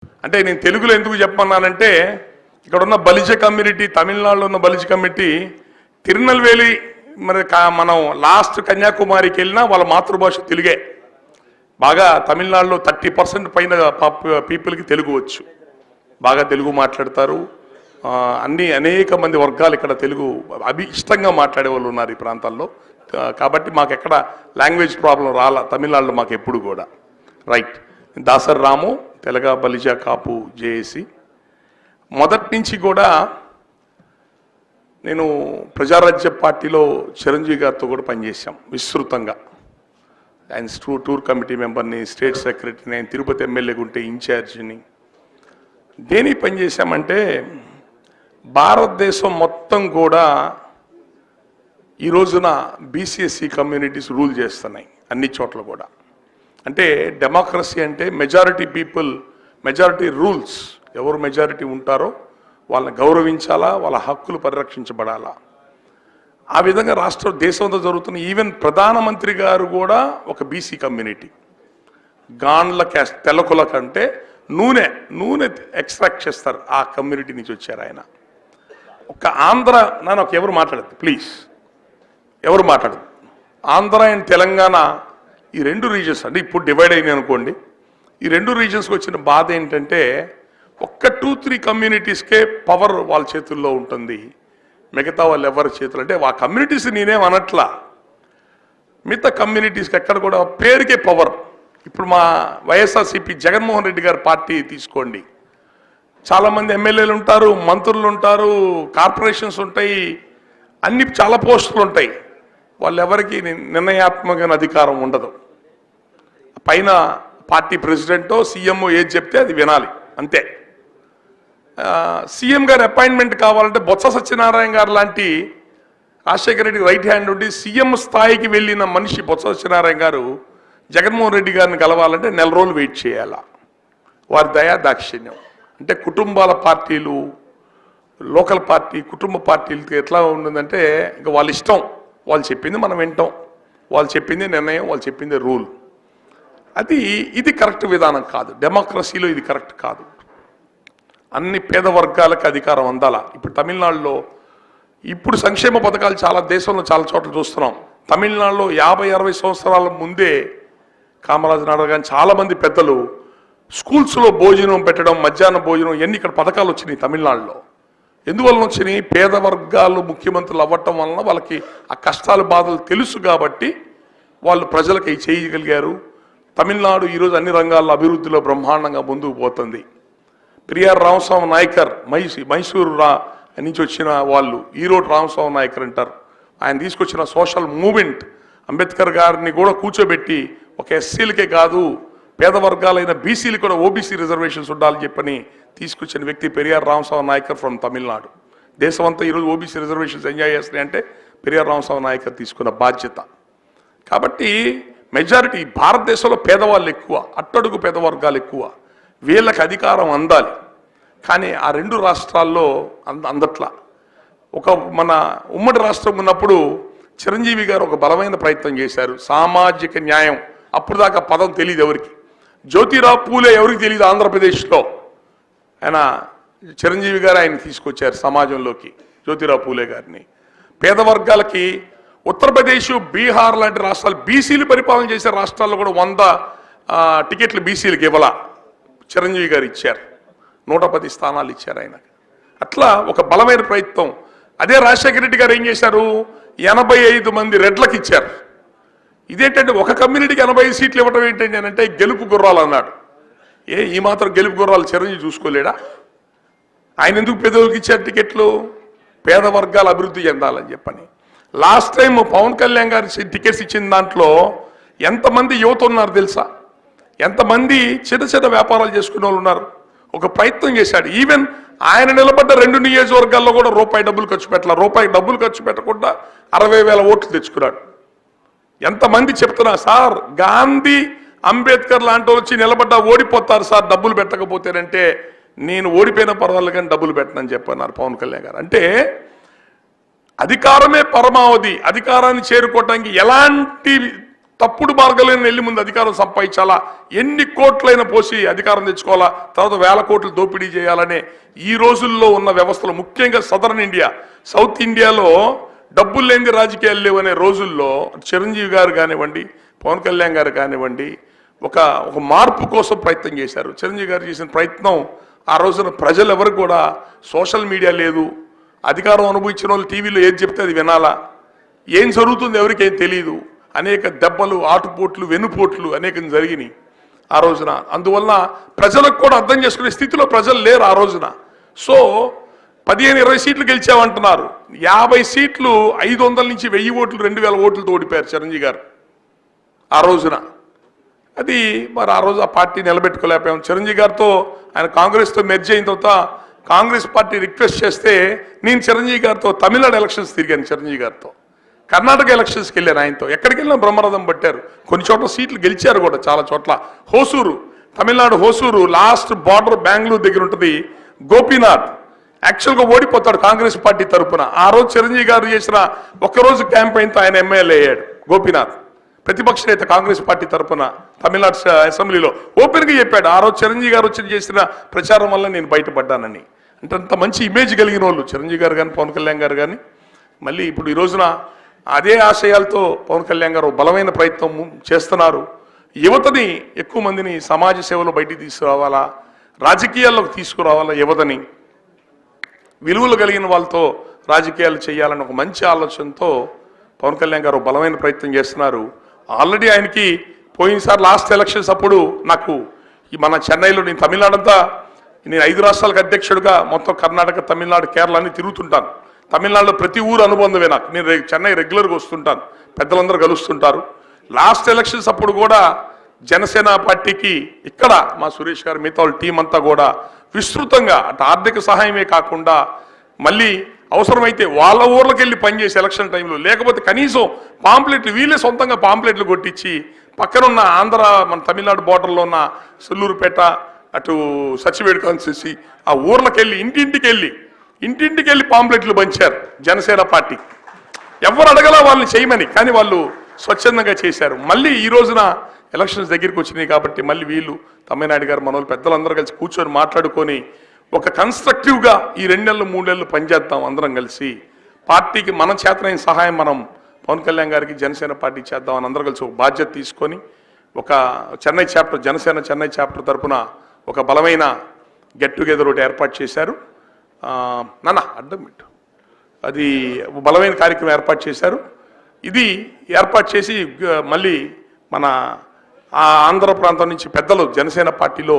అంటే నేను తెలుగులో ఎందుకు చెప్పమన్నానంటే ఇక్కడ ఉన్న బలిజ కమ్యూనిటీ, తమిళనాడులో ఉన్న బలిజ కమ్యూనిటీ తిరునల్వేలి మరి మనం లాస్ట్ కన్యాకుమారికి వెళ్ళినా వాళ్ళ మాతృభాష తెలుగే. బాగా తమిళనాడులో 30% పైన పీపుల్కి తెలుగు వచ్చు, బాగా తెలుగు మాట్లాడతారు. అనేక మంది వర్గాలు ఇక్కడ తెలుగు ఇష్టంగా మాట్లాడే వాళ్ళు ఉన్నారు ఈ ప్రాంతాల్లో. కాబట్టి మాకు ఎక్కడ లాంగ్వేజ్ ప్రాబ్లం రాలా తమిళనాడులో మాకు ఎప్పుడు కూడా. రైట్. దాసర్ రాము, తెలగ బలిజ కాపు జేఏసీ. మొదటి నుంచి కూడా నేను ప్రజారాజ్య పార్టీలో చిరంజీవి గారితో కూడా పనిచేశాం విస్తృతంగా. ఆయన టూర్ కమిటీ మెంబర్ని, స్టేట్ సెక్రటరీని, ఆయన తిరుపతి ఎమ్మెల్యేగా ఉంటే ఇన్ఛార్జిని. దేనికి పనిచేశామంటే భారతదేశం మొత్తం కూడా ఈ రోజున బీసీఎస్సీ కమ్యూనిటీస్ రూల్ చేస్తున్నాయి అన్ని చోట్ల కూడా. అంటే డెమోక్రసీ అంటే మెజారిటీ పీపుల్, మెజారిటీ రూల్స్. ఎవరు మెజారిటీ ఉంటారో వాళ్ళని గౌరవించాలా, వాళ్ళ హక్కులు పరిరక్షించబడాలా. ఆ విధంగా దేశంలో జరుగుతున్న ఈవెన్ ప్రధానమంత్రి గారు కూడా ఒక బీసీ కమ్యూనిటీ. గాండ్ల క్యాస్ట్, తెల్లకుల కంటే నూనె ఎక్స్ట్రాక్ట్ చేస్తారు, ఆ కమ్యూనిటీ నుంచి వచ్చారు ఆయన. ఒక ఆంధ్ర నన్ను ఎవరు మాట్లాడద్దు ప్లీజ్, ఎవరు మాట్లాడదు. ఆంధ్ర అండ్ తెలంగాణ ఈ రెండు రీజన్స్ అంటే ఇప్పుడు డివైడ్ అయింది అనుకోండి. ఈ రెండు రీజన్స్కి వచ్చిన బాధ ఏంటంటే ఒక్క 2-3 కమ్యూనిటీస్కే పవర్ వాళ్ళ చేతుల్లో ఉంటుంది, మిగతా వాళ్ళు ఎవరి చేతులు అంటే ఆ కమ్యూనిటీస్ నేనేం అనట్లా, మిగతా కమ్యూనిటీస్కి ఎక్కడ కూడా పేరుకే పవర్. ఇప్పుడు మా వైఎస్ఆర్సీపీ జగన్మోహన్ రెడ్డి గారి పార్టీ తీసుకోండి, చాలామంది ఎమ్మెల్యేలు ఉంటారు, మంత్రులు ఉంటారు, కార్పొరేషన్స్ ఉంటాయి, అన్ని చాలా పోస్టులు ఉంటాయి. వాళ్ళు ఎవరికి నిర్ణయాత్మకమైన అధికారం ఉండదు. పైన పార్టీ ప్రెసిడెంటో సీఎంఓ ఏది చెప్తే అది వినాలి అంతే. సీఎం గారి అపాయింట్మెంట్ కావాలంటే బొత్స సత్యనారాయణ గారు లాంటి రాజశేఖర రెడ్డి రైట్ హ్యాండ్ ఉండి సీఎం స్థాయికి వెళ్ళిన మనిషి బొత్స సత్యనారాయణ గారు జగన్మోహన్ రెడ్డి గారిని కలవాలంటే 4 రోజులు వెయిట్ చేయాలా. వారి దయా దాక్షిణ్యం అంటే కుటుంబాల పార్టీలు, లోకల్ పార్టీ, కుటుంబ పార్టీలకి ఎట్లా ఉంటుందంటే ఇంకా వాళ్ళ ఇష్టం, వాళ్ళు చెప్పింది మనం వింటాం, వాళ్ళు చెప్పింది నిర్ణయం, వాళ్ళు చెప్పింది రూల్. ఇది కరెక్ట్ విధానం కాదు. డెమోక్రసీలో ఇది కరెక్ట్ కాదు. అన్ని పేద వర్గాలకు అధికారం అందాలా. ఇప్పుడు తమిళనాడులో ఇప్పుడు సంక్షేమ పథకాలు చాలా దేశంలో చాలా చోట్ల చూస్తున్నాం. తమిళనాడులో 50-60 సంవత్సరాల ముందే కామరాజు నాయుడు కానీ చాలామంది పెద్దలు స్కూల్స్లో భోజనం పెట్టడం, మధ్యాహ్న భోజనం, ఇవన్నీ ఇక్కడ పథకాలు వచ్చినాయి తమిళనాడులో. ఎందువలన వచ్చినాయి? పేద వర్గాలు ముఖ్యమంత్రులు అవ్వటం వలన వాళ్ళకి ఆ కష్టాలు బాధలు తెలుసు కాబట్టి వాళ్ళు ప్రజలకి చేయగలిగారు. తమిళనాడు ఈరోజు అన్ని రంగాల్లో అభివృద్ధిలో బ్రహ్మాండంగా ముందుకు పోతుంది. పెరియార్ రామస్వామి నాయకర్ మైసూరు నుంచి వచ్చిన వాళ్ళు ఈరోడ్ రామస్వామి నాయకర్ అంటారు. ఆయన తీసుకొచ్చిన సోషల్ మూవ్మెంట్, అంబేద్కర్ గారిని కూడా కూర్చోబెట్టి ఒక ఎస్సీలకే కాదు పేద వర్గాలైన బీసీలు కూడా ఓబీసీ రిజర్వేషన్స్ ఉండాలని చెప్పని తీసుకొచ్చిన వ్యక్తి పెరియార్ రామస్వామి నాయకర్ ఫ్రమ్ తమిళనాడు. దేశమంతా ఈరోజు ఓబీసీ రిజర్వేషన్స్ ఎంజాయ్ చేస్తున్నాయి అంటే పెరియార్ రామస్వామి నాయకర్ తీసుకున్న బాధ్యత. కాబట్టి మెజారిటీ భారతదేశంలో పేదవాళ్ళు ఎక్కువ, అట్టడుగు పేద వర్గాలు ఎక్కువ, వీళ్ళకి అధికారం అందాలి. కానీ ఆ రెండు రాష్ట్రాల్లో అందట్లా. మన ఉమ్మడి రాష్ట్రం ఉన్నప్పుడు చిరంజీవి గారు ఒక బలమైన ప్రయత్నం చేశారు, సామాజిక న్యాయం. అప్పుడు దాకా పదం తెలియదు ఎవరికి. జ్యోతిరావు పూలే ఎవరికి తెలియదు ఆంధ్రప్రదేశ్లో. ఆయన చిరంజీవి గారు ఆయన తీసుకొచ్చారు సమాజంలోకి, జ్యోతిరావు పూలే గారిని. పేద వర్గాలకి ఉత్తరప్రదేశ్, బీహార్ లాంటి రాష్ట్రాలు బీసీలు పరిపాలన చేసే రాష్ట్రాల్లో కూడా 100 టికెట్లు బీసీలకు ఇవ్వాల, చిరంజీవి గారు ఇచ్చారు. 110 స్థానాలు ఇచ్చారు ఆయన. అట్లా ఒక బలమైన ప్రయత్నం. అదే రాజశేఖర రెడ్డి గారు ఏం చేశారు? 85 మంది రెడ్లకు ఇచ్చారు. ఇదేంటంటే ఒక కమ్యూనిటీకి 85 సీట్లు ఇవ్వడం ఏంటంటే అంటే గెలుపు గుర్రాలు అన్నాడు. ఈ మాత్రం గెలుపు గుర్రాలు చిరంజీవి చూసుకోలేడా? ఆయన ఎందుకు పేదలకు ఇచ్చారు టికెట్లు? పేద వర్గాల అభివృద్ధి చెందాలని చెప్పని. లాస్ట్ టైం పవన్ కళ్యాణ్ గారి టికెట్స్ ఇచ్చిన దాంట్లో ఎంతమంది యువత ఉన్నారు తెలుసా? ఎంతమంది చిన్న చిన్న వ్యాపారాలు చేసుకునే వాళ్ళు ఉన్నారు. ఒక ప్రయత్నం చేశాడు. ఈవెన్ ఆయన నిలబడ్డ 2 నియోజకవర్గాల్లో కూడా రూపాయి డబ్బులు ఖర్చు పెట్టాల. రూపాయి డబ్బులు ఖర్చు పెట్టకుండా 60,000 ఓట్లు తెచ్చుకున్నాడు. ఎంతమంది చెప్తున్నా సార్, గాంధీ, అంబేద్కర్ లాంటి వచ్చి నిలబడ్డా ఓడిపోతారు సార్ డబ్బులు పెట్టకపోతేనంటే, నేను ఓడిపోయిన పర్వాలేదు కానీ డబ్బులు పెట్టనని చెప్పన్నారు పవన్ కళ్యాణ్ గారు. అంటే అధికారమే పరమావధి. అధికారాన్ని చేరుకోవటానికి ఎలాంటి తప్పుడు మార్గాలను వెళ్ళి ముందు అధికారం సంపాదించాలా, ఎన్ని కోట్లైనా పోసి అధికారం తెచ్చుకోవాలా, తర్వాత 1000 కోట్లు దోపిడీ చేయాలనే ఈ రోజుల్లో ఉన్న వ్యవస్థలు, ముఖ్యంగా సదరన్ ఇండియా, సౌత్ ఇండియాలో డబ్బులు లేని రాజకీయాలు లేవనే రోజుల్లో చిరంజీవి గారు కానివ్వండి, పవన్ కళ్యాణ్ గారు కానివ్వండి, ఒక మార్పు కోసం ప్రయత్నం చేశారు. చిరంజీవి గారు చేసిన ప్రయత్నం ఆ రోజున ప్రజలు ఎవరు కూడా సోషల్ మీడియా లేదు, అధికారం అనుభవించిన వాళ్ళు టీవీలో ఏది చెప్తే అది వినాలా, ఏం జరుగుతుంది ఎవరికి ఏం తెలియదు, అనేక దెబ్బలు, ఆటుపోట్లు, వెన్నుపోట్లు అనేకం జరిగినాయి ఆ రోజున. అందువలన ప్రజలకు కూడా అర్థం చేసుకునే స్థితిలో ప్రజలు లేరు ఆ రోజున. సో 15-20 సీట్లు గెలిచామంటున్నారు, 50 సీట్లు 500 నుంచి 1000 ఓట్లు 2000 ఓట్లతో ఓడిపోయారు చిరంజీవి గారు ఆ రోజున. అది మరి ఆ రోజు ఆ పార్టీ నిలబెట్టుకోలేకపోయాం. చిరంజీవి గారితో ఆయన కాంగ్రెస్తో మెర్జ్ అయిన తర్వాత కాంగ్రెస్ పార్టీ రిక్వెస్ట్ చేస్తే నేను చిరంజీవి గారితో తమిళనాడు ఎలక్షన్స్ తిరిగాను, చిరంజీవి గారితో కర్ణాటక ఎలక్షన్స్కి వెళ్ళాను, ఆయనతో ఎక్కడికి వెళ్ళినా బ్రహ్మరథం పట్టారు. కొన్ని చోట్ల సీట్లు గెలిచారు కూడా, చాలా చోట్ల. హోసూరు, తమిళనాడు హోసూరు లాస్ట్ బార్డర్ బెంగళూరు దగ్గర ఉంటుంది, గోపీనాథ్ యాక్చువల్గా ఓడిపోతాడు కాంగ్రెస్ పార్టీ తరఫున. ఆ రోజు చిరంజీవి గారు చేసిన ఒక్కరోజు క్యాంపెయిన్తో ఆయన ఎమ్మెల్యే అయ్యాడు గోపీనాథ్, ప్రతిపక్ష నేత కాంగ్రెస్ పార్టీ తరఫున తమిళనాడు అసెంబ్లీలో ఓపెన్గా చెప్పాడు, ఆ రోజు చిరంజీవి గారు వచ్చి చేసిన ప్రచారం వల్ల నేను బయటపడ్డానని. అంటే అంత మంచి ఇమేజ్ కలిగిన వాళ్ళు చిరంజీవి గారు కానీ పవన్ కళ్యాణ్ గారు కానీ. మళ్ళీ ఇప్పుడు ఈ రోజున అదే ఆశయాలతో పవన్ కళ్యాణ్ గారు బలమైన ప్రయత్నం చేస్తున్నారు. యువతని ఎక్కువ మందిని సమాజ సేవలో బయటికి తీసుకురావాలా, రాజకీయాల్లోకి తీసుకురావాలా, యువతని విలువలు కలిగిన వాళ్ళతో రాజకీయాలు చేయాలని ఒక మంచి ఆలోచనతో పవన్ కళ్యాణ్ గారు బలమైన ప్రయత్నం చేస్తున్నారు. ఆల్రెడీ ఆయనకి పోయినసారి లాస్ట్ ఎలక్షన్స్ అప్పుడు నాకు మన చెన్నైలో, నేను తమిళనాడు అంతా, నేను 5 రాష్ట్రాలకు అధ్యక్షుడిగా మొత్తం కర్ణాటక, తమిళనాడు, కేరళ అన్ని తిరుగుతుంటాను. తమిళనాడులో ప్రతి ఊరు అనుబంధమే నాకు, నేను చెన్నై రెగ్యులర్గా వస్తుంటాను, పెద్దలందరూ కలుస్తుంటారు. లాస్ట్ ఎలక్షన్స్ అప్పుడు కూడా జనసేన పార్టీకి ఇక్కడ మా సురేష్ గారు మిగతా వాళ్ళ టీం అంతా కూడా విస్తృతంగా అటు ఆర్థిక సహాయమే కాకుండా మళ్ళీ అవసరమైతే వాళ్ళ ఊర్లకు వెళ్ళి పనిచేసి ఎలక్షన్ టైంలో, లేకపోతే కనీసం పాంప్లెట్లు వీళ్ళే సొంతంగా పాంప్లెట్లు కొట్టించి పక్కనున్న ఆంధ్ర మన తమిళనాడు బోర్డర్లో ఉన్న సుల్లూరుపేట, అటు సచివేడు కాన్స్టిట్యూన్సీ, ఆ ఊర్లకు వెళ్ళి ఇంటింటికి వెళ్ళి పాంప్లెట్లు పంచారు జనసేన పార్టీ. ఎవరు అడగలా వాళ్ళని చేయమని, కానీ వాళ్ళు స్వచ్ఛందంగా చేశారు. మళ్ళీ ఈ రోజున ఎలక్షన్స్ దగ్గరికి వచ్చినాయి కాబట్టి మళ్ళీ వీళ్ళు తమ్మినాయుడు గారు, మన వాళ్ళు పెద్దలందరూ కలిసి కూర్చొని మాట్లాడుకొని ఒక కన్స్ట్రక్టివ్గా ఈ 2 నెలలు 3 నెలలు పనిచేద్దాం అందరం కలిసి. పార్టీకి మన చేతనైన సహాయం మనం పవన్ కళ్యాణ్ గారికి జనసేన పార్టీ చేద్దామని అందరూ కలిసి ఒక బాధ్యత తీసుకొని ఒక చెన్నై చాప్టర్, జనసేన చెన్నై చాప్టర్ తరఫున ఒక బలమైన గెట్ టుగెదర్ ఒకటి ఏర్పాటు చేశారు. నాన్న అడ్డం పెట్టు, అది బలమైన కార్యక్రమం ఏర్పాటు చేశారు. ఇది ఏర్పాటు చేసి మళ్ళీ మన ఆంధ్ర ప్రాంతం నుంచి పెద్దలు, జనసేన పార్టీలో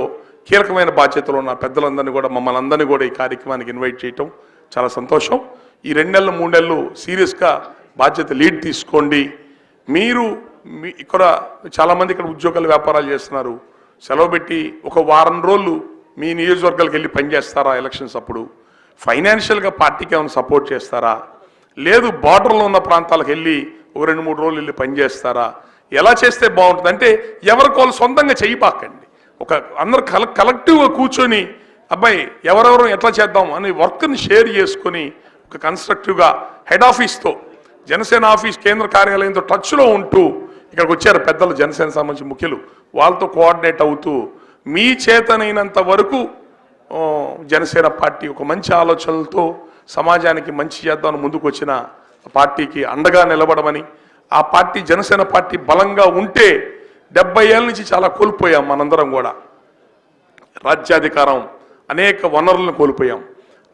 కీలకమైన బాధ్యతలు ఉన్న పెద్దలందరినీ కూడా, మమ్మల్ని అందరినీ కూడా ఈ కార్యక్రమానికి ఇన్వైట్ చేయటం చాలా సంతోషం. ఈ 2 నెలలు 3 నెలలు సీరియస్గా బాధ్యత లీడ్ తీసుకోండి. మీరు ఇక్కడ చాలామంది ఇక్కడ ఉద్యోగాలు, వ్యాపారాలు చేస్తున్నారు, సెలవు పెట్టి ఒక వారం రోజులు మీ నియోజకవర్గాలకు వెళ్ళి పనిచేస్తారా ఎలక్షన్స్ అప్పుడు? ఫైనాన్షియల్గా పార్టీకి ఏమైనా సపోర్ట్ చేస్తారా? లేదు బార్డర్లో ఉన్న ప్రాంతాలకు వెళ్ళి ఒక 2-3 రోజులు వెళ్ళి పనిచేస్తారా? ఎలా చేస్తే బాగుంటుంది అంటే ఎవరికోళ్ళు సొంతంగా చేయబాకండి, ఒక అందరు కలెక్టివ్గా కూర్చొని అబ్బాయి ఎవరెవరు ఎట్లా చేద్దాం అని వర్క్ని షేర్ చేసుకొని ఒక కన్స్ట్రక్టివ్గా హెడ్ ఆఫీస్తో, జనసేన ఆఫీస్ కేంద్ర కార్యాలయంతో టచ్లో ఉంటూ ఇక్కడికి వచ్చారు పెద్దలు, జనసేన సంబంధించి ముఖ్యులు, వాళ్ళతో కోఆర్డినేట్ అవుతూ మీ చేతనైనంత వరకు జనసేన పార్టీ ఒక మంచి ఆలోచనలతో సమాజానికి మంచి చేద్దామని ముందుకు వచ్చిన పార్టీకి అండగా నిలబడమని, ఆ పార్టీ జనసేన పార్టీ బలంగా ఉంటే 70 ఏళ్ళ నుంచి చాలా కోల్పోయాం మనందరం కూడా. రాజ్యాధికారం, అనేక వనరులను కోల్పోయాం.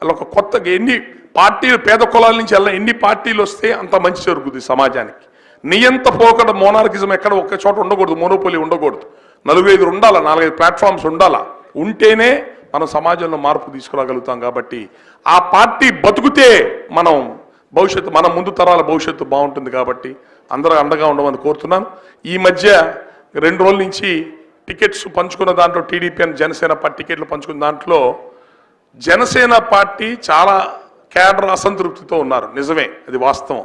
అలా ఒక కొత్తగా ఎన్ని పార్టీలు, పేద కులాల నుంచి ఎన్ని పార్టీలు వస్తే అంత మంచి జరుగుతుంది సమాజానికి. నియంత పోకడ మోనార్కిజం ఎక్కడ ఒక్క చోట ఉండకూడదు, మోనోపోలీ ఉండకూడదు. 4-5 ఉండాలా, 4-5 ప్లాట్ఫామ్స్ ఉండాలా. ఉంటేనే మనం సమాజంలో మార్పు తీసుకురాగలుగుతాం. కాబట్టి ఆ పార్టీ బతుకుతే మనం భవిష్యత్తు, మన ముందు తరాల భవిష్యత్తు బాగుంటుంది. కాబట్టి అందరూ అండగా ఉండమని కోరుతున్నాను. ఈ మధ్య 2 రోజుల నుంచి టికెట్స్ పంచుకున్న దాంట్లో టీడీపీ అని జనసేన పార్టీ టికెట్లు పంచుకున్న దాంట్లో జనసేన పార్టీ చాలా కేడర్ అసంతృప్తితో ఉన్నారు. నిజమే, అది వాస్తవం.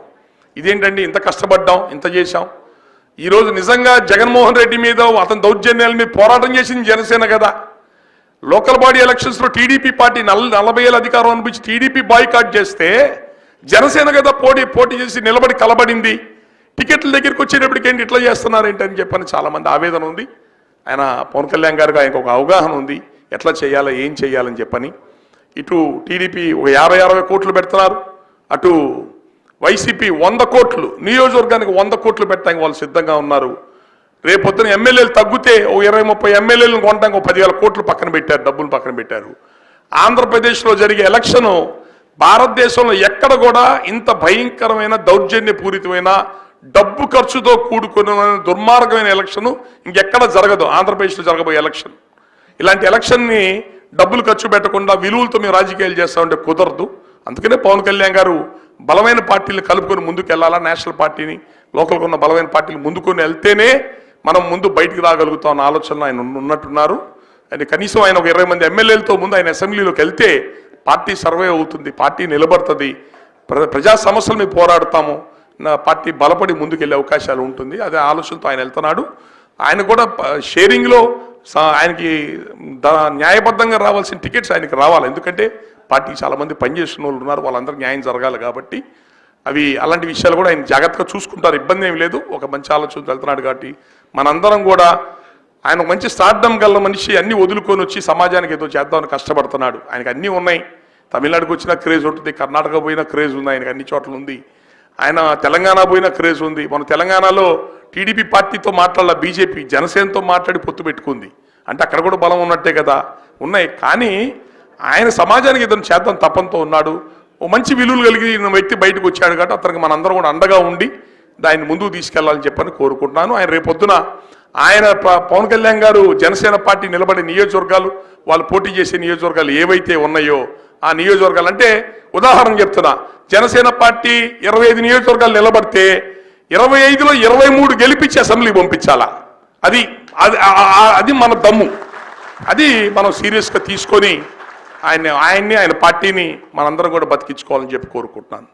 ఇదేంటండి ఇంత కష్టపడ్డాం, ఇంత చేశాం. ఈరోజు నిజంగా జగన్మోహన్ రెడ్డి మీద, అతని దౌర్జన్యాల మీద పోరాటం చేసింది జనసేన కదా. లోకల్ బాడీ ఎలక్షన్స్లో టీడీపీ పార్టీ 40 ఏళ్ళ అధికారం అనిపించి టీడీపీ బాయ్కాట్ చేస్తే జనసేన కదా పోటీ చేసి నిలబడి కలబడింది. టికెట్ల దగ్గరికి వచ్చేటప్పటికి ఏంటి ఇట్లా చేస్తున్నారేంటి అని చెప్పని చాలామంది ఆవేదన ఉంది. ఆయన పవన్ కళ్యాణ్ గారికి ఆయనకు ఒక అవగాహన ఉంది ఎట్లా చేయాలో ఏం చేయాలని చెప్పని. ఇటు టీడీపీ ఒక 50-60 కోట్లు పెడుతున్నారు, అటు వైసీపీ 100 కోట్లు, నియోజకవర్గానికి 100 కోట్లు పెట్టడానికి వాళ్ళు సిద్ధంగా ఉన్నారు. రేపొద్దున ఎమ్మెల్యేలు తగ్గితే ఓ 20-30 ఎమ్మెల్యేలను కొనడానికి ఒక 10,000 కోట్లు పక్కన పెట్టారు, డబ్బులు పక్కన పెట్టారు. ఆంధ్రప్రదేశ్లో జరిగే ఎలక్షను భారతదేశంలో ఎక్కడ కూడా ఇంత భయంకరమైన దౌర్జన్యపూరితమైన డబ్బు ఖర్చుతో కూడుకున్న దుర్మార్గమైన ఎలక్షన్ ఇంకెక్కడ జరగదు. ఆంధ్రప్రదేశ్లో జరగబోయే ఎలక్షన్, ఇలాంటి ఎలక్షన్ని డబ్బులు ఖర్చు పెట్టకుండా విలువలతో మేము రాజకీయాలు చేస్తామంటే కుదరదు. అందుకనే పవన్ కళ్యాణ్ గారు బలమైన పార్టీలు కలుపుకొని ముందుకు వెళ్ళాలా, నేషనల్ పార్టీని లోకల్గా ఉన్న బలమైన పార్టీలు ముందుకొని వెళ్తేనే మనం ముందు బయటికి రాగలుగుతాం అన్న ఆలోచనలో ఆయన ఉన్నట్టున్నారు. ఆయన కనీసం ఆయన ఒక 20 మంది ఎమ్మెల్యేలతో ముందు ఆయన అసెంబ్లీలోకి వెళ్తే పార్టీ సర్వే అవుతుంది, పార్టీ నిలబడుతుంది, ప్రజా సమస్యల మీద పోరాడతాము, నా పార్టీ బలపడి ముందుకెళ్ళే అవకాశాలు ఉంటుంది. అదే ఆలోచనతో ఆయన వెళ్తున్నాడు. ఆయన కూడా షేరింగ్లో ఆయనకి న్యాయబద్ధంగా రావాల్సిన టికెట్స్ ఆయనకి రావాలి. ఎందుకంటే పార్టీకి చాలామంది పనిచేస్తున్న వాళ్ళు ఉన్నారు, వాళ్ళందరికీ న్యాయం జరగాలి కాబట్టి అవి అలాంటి విషయాలు కూడా ఆయన జాగ్రత్తగా చూసుకుంటారు, ఇబ్బంది ఏమి లేదు. ఒక మంచి ఆలోచనతో వెళ్తున్నాడు కాబట్టి మనందరం కూడా ఆయన ఒక మంచి స్టార్డమ్ గల మనిషి, అన్ని వదులుకొని వచ్చి సమాజానికి ఏదో చేద్దామని కష్టపడుతున్నాడు. ఆయనకు అన్నీ ఉన్నాయి. తమిళనాడుకు వచ్చిన క్రేజ్ ఉంటుంది, కర్ణాటక పోయిన క్రేజ్ ఉంది, ఆయనకు అన్ని చోట్ల ఉంది. ఆయన తెలంగాణ పోయిన క్రేజ్ ఉంది. మన తెలంగాణలో టీడీపీ పార్టీతో మాట్లాడాల, బీజేపీ జనసేనతో మాట్లాడి పొత్తు పెట్టుకుంది అంటే అక్కడ కూడా బలం ఉన్నట్టే కదా, ఉన్నాయి. కానీ ఆయన సమాజానికి ఏదైనా చేద్దాం తపంతో ఉన్నాడు. ఓ మంచి విలువలు కలిగిన వ్యక్తి బయటకు వచ్చాడు కాబట్టి అతనికి మనందరం కూడా అండగా ఉండి దాన్ని ముందుకు తీసుకెళ్లాలని చెప్పని కోరుకుంటున్నాను. ఆయన రేపొద్దున ఆయన పవన్ కళ్యాణ్ గారు జనసేన పార్టీ నిలబడే నియోజకవర్గాలు, వాళ్ళు పోటీ చేసే నియోజకవర్గాలు ఏవైతే ఉన్నాయో ఆ నియోజకవర్గాలు, అంటే ఉదాహరణ చెప్తున్నా, జనసేన పార్టీ 25 నియోజకవర్గాలు నిలబడితే 25లో 23 గెలిపించి అసెంబ్లీ పంపించాలా. అది మన దమ్ము. అది మనం సీరియస్గా తీసుకొని ఆయన్ని ఆయన పార్టీని మనందరం కూడా బతికించుకోవాలని చెప్పి కోరుకుంటున్నాను.